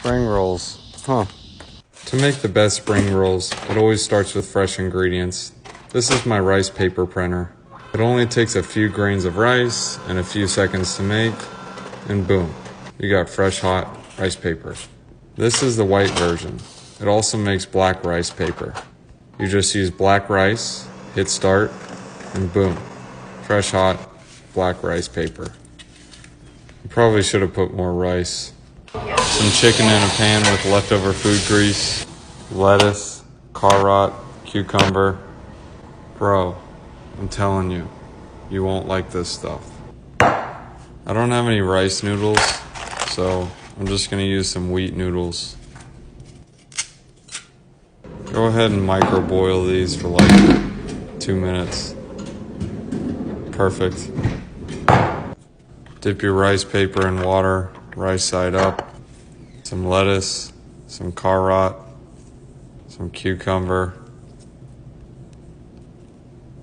Spring rolls. Huh. To make the best spring rolls, it always starts with fresh ingredients. This is my rice paper printer. It only takes a few grains of rice and a few seconds to make, and boom, you got fresh hot rice paper. This is the white version. It also makes black rice paper. You just use black rice, hit start, and boom, fresh hot black rice paper. You probably should have put more rice. Some chicken in a pan with leftover food grease, lettuce, carrot, cucumber. Bro, I'm telling you, you won't like this stuff. I don't have any rice noodles, so I'm just gonna use some wheat noodles. Go ahead and microboil these for like 2 minutes. Perfect. Dip your rice paper in water, rice side up. Some lettuce, some carrot, some cucumber,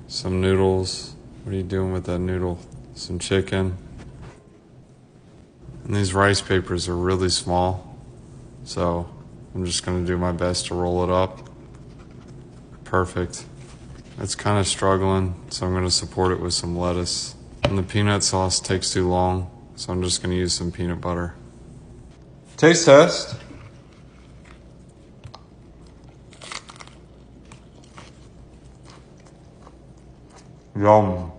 some noodles. What are you doing with that noodle? Some chicken. And these rice papers are really small, so I'm just gonna do my best to roll it up. Perfect. It's kind of struggling, so I'm gonna support it with some lettuce. And the peanut sauce takes too long, so I'm just gonna use some peanut butter. Taste test. Yum.